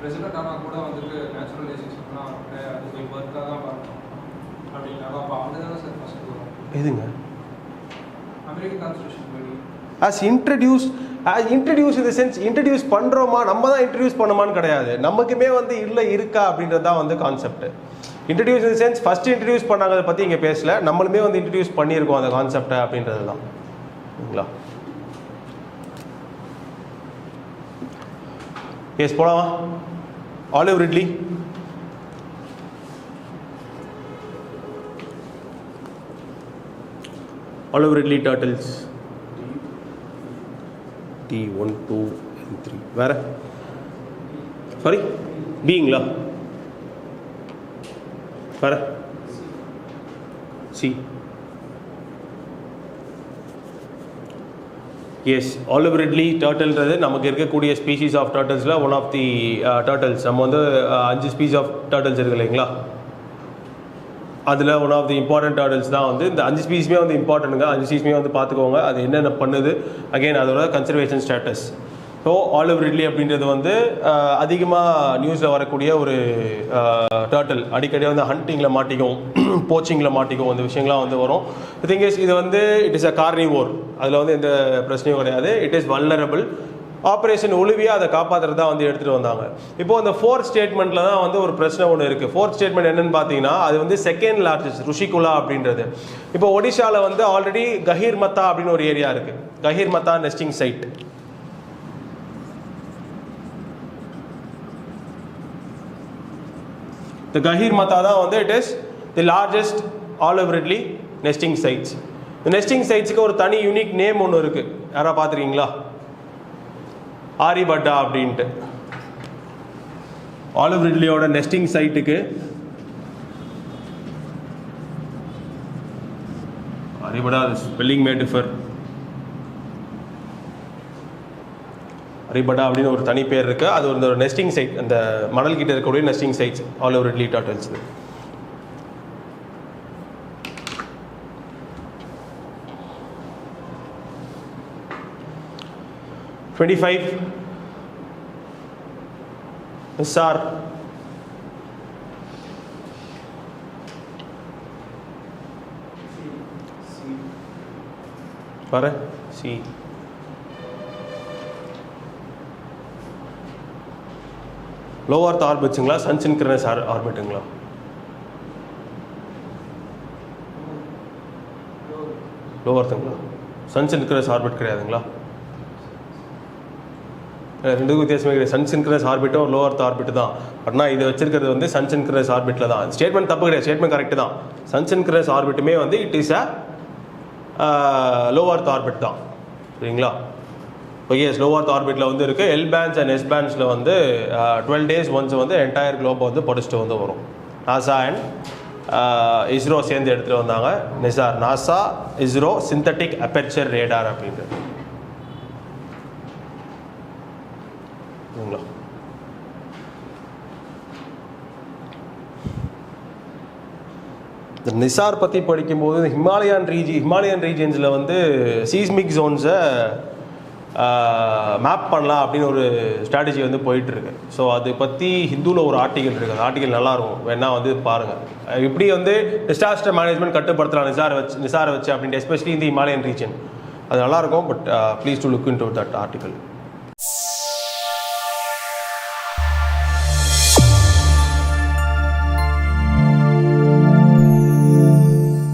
பிரசிடென்ட் ஆனால் கூட வந்துட்டு நேச்சுரல் ரிசோர்ஸ்லாம் கிடையாது, போய் ஒர்க்காக தான் பார்க்கணும் அப்படின்னாலும் அப்போ அவங்க தானே சார் ஃபஸ்ட்டு வரும். எதுங்க? அமெரிக்கன் கான்ஸ்டியூஷன் படி இன்ட்ரடியூஸ் இந்த சென்ஸ் இன்ட்ரடியூஸ் பண்ணுறோமா, நம்ம தான் இன்ட்ரடியூஸ் பண்ணோமான்னு கிடையாது. நமக்குமே வந்து இல்லை இருக்கா அப்படின்றது தான் வந்து கான்செப்ட். இன்ட்ரடியூஸ் இந்த சென்ஸ் ஃபஸ்ட்டு இன்ட்ரடியூஸ் பண்ணாங்க, அதை பற்றி இங்கே பேசல. நம்மளுமே வந்து இன்ட்ரடியூஸ் பண்ணியிருக்கோம் அந்த கான்செப்டை அப்படின்றது தான். சரிங்களா? எஸ், போலாமா? Olive ridley. Olive ridley turtles T1 2 and 3. வேற சாரி பீங்களா? வேற சி. எஸ், ஆலிவ் ரிட்லி டர்ட்டில்ன்றது நமக்கு இருக்கக்கூடிய ஸ்பீஷீஸ் ஆஃப் டர்ட்டில்ஸில் ஒன் ஆஃப் தி டர்ட்டில்ஸ். நம்ம வந்து 5 ஸ்பீஷீஸ் ஆஃப் டர்ட்டில்ஸ் இருக்குது இல்லைங்களா? அதில் one of the important turtles தான் வந்து இந்த 5 ஸ்பீஸுமே வந்து இம்பார்ட்டன்ட்டுங்க. 5 ஸ்பீஸுமே வந்து பார்த்துக்கோங்க அது என்னென்ன பண்ணுது, அகெயின் அதோட conservation status. So olive ridley அப்படின்றது வந்து அதிகமாக நியூஸில் வரக்கூடிய ஒரு டர்ட்டில். அடிக்கடி வந்து ஹண்டிங்கில் மாட்டிக்கும், போச்சிங்கில் மாட்டிக்கும், அந்த விஷயங்கள்லாம் வந்து வரும். திங் இஸ் இது வந்து இட் இஸ் அ கார்னிவோர். அதில் வந்து எந்த பிரச்சனையும் கிடையாது. It is vulnerable. Operation Olivia அதை காப்பாற்றுறது தான் வந்து எடுத்துகிட்டு வந்தாங்க. இப்போது அந்த 4th ஸ்டேட்மெண்ட்டில் தான் வந்து ஒரு பிரச்சனை ஒன்று இருக்குது. 4th ஸ்டேட்மெண்ட் என்னென்னு பார்த்தீங்கன்னா அது வந்து செகண்ட் லார்ஜஸ்ட் ருஷிகுலா அப்படின்றது. இப்போ ஒடிஷாவில் வந்து ஆல்ரெடி கஹீர் மத்தா அப்படின்னு ஒரு ஏரியா இருக்குது. Gahirmatha nesting site. இந்த கஹீர் மத்தா தான் வந்து it is the largest olive ridley nesting sites. இந்த நெஸ்டிங் சைட்ஸுக்கு ஒரு தனி யூனிக் நேம் ஒன்று இருக்குது. யாராவது பார்த்துருக்கீங்களா? ஆரிபட்டா அப்படின்ட்டு. ஆலிவ் ரிட்லியோட நெஸ்டிங் சைட்டுக்கு ஆரிபட்டா ஸ்பெல்லிங் மே டிஃபர். ஆரிபட்டா அப்படின்னு ஒரு தனி பேர் இருக்குது. அது ஒரு நெஸ்டிங் சைட், அந்த மணல் கிட்ட இருக்கக்கூடிய nesting sites olive ridley turtles. 25 SR. பாரு சி. லோ அர்த் ஆர்பிட்ஸுங்களா, சன் சின்க்ரனஸ் ஆர்பிட்டுங்களா? லோ அர்த்துங்களா? சன் சின்க்ரனஸ் ஆர்பிட் கிடையாதுங்களா? ரெண்டுக்கும் வித்தியாசமே கிடையாது. சன் சின்க்ரனஸ் ஆர்பிட்டும் லோ அர்த் ஆர்பிட் தான். பட்னா இது வச்சிருக்கிறது வந்து சன் சின்க்ரனஸ் ஆர்பிட்டில் தான். ஸ்டேட்மெண்ட் தப்பு கிடையாது, ஸ்டேட்மெண்ட் கரெக்டு தான். சன் சின்க்ரனஸ் ஆர்பிட்டுமே வந்து it is a low earth orbit தான். சரிங்களா? ஓகே, லோ அர்த் ஆர்பிட்டில் வந்து இருக்குது. எல் பேண்ட்ஸ் அண்ட் எஸ் பேண்ட்ஸில் வந்து 12 days ஒன்ஸ் வந்து என்டையர் குளோபை வந்து படிச்சுட்டு வந்து வரும். நாசா அண்ட் இஸ்ரோ சேர்ந்து எடுத்துகிட்டு வந்தாங்க. நாசா இஸ்ரோ சிந்தட்டிக் அப்பெர்ச்சர் ரேடார் அப்படின்றது. இந்த நிசார் பற்றி படிக்கும்போது ஹிமாலயன் ரீஜியன்ஸில் வந்து சீஸ்மிக் ஜோன்ஸை மேப் பண்ணலாம் அப்படின்னு ஒரு ஸ்ட்ராட்டஜி வந்து போயிட்டுருக்கு. ஸோ அதை பற்றி ஹிந்துவில் ஒரு ஆர்டிகல் இருக்குது. அந்த ஆர்டிகல் நல்லாயிருக்கும், வேணால் வந்து பாருங்கள். இப்படி வந்து டிசாஸ்டர் மேனேஜ்மெண்ட் கட்டுப்படுத்தலாம் நிசாரை வச்சு அப்படின்ட்டு, எஸ்பெஷலி இந்த ஹிமாலயன் ரீஜன். அது நல்லாயிருக்கும். But please to look in to that article.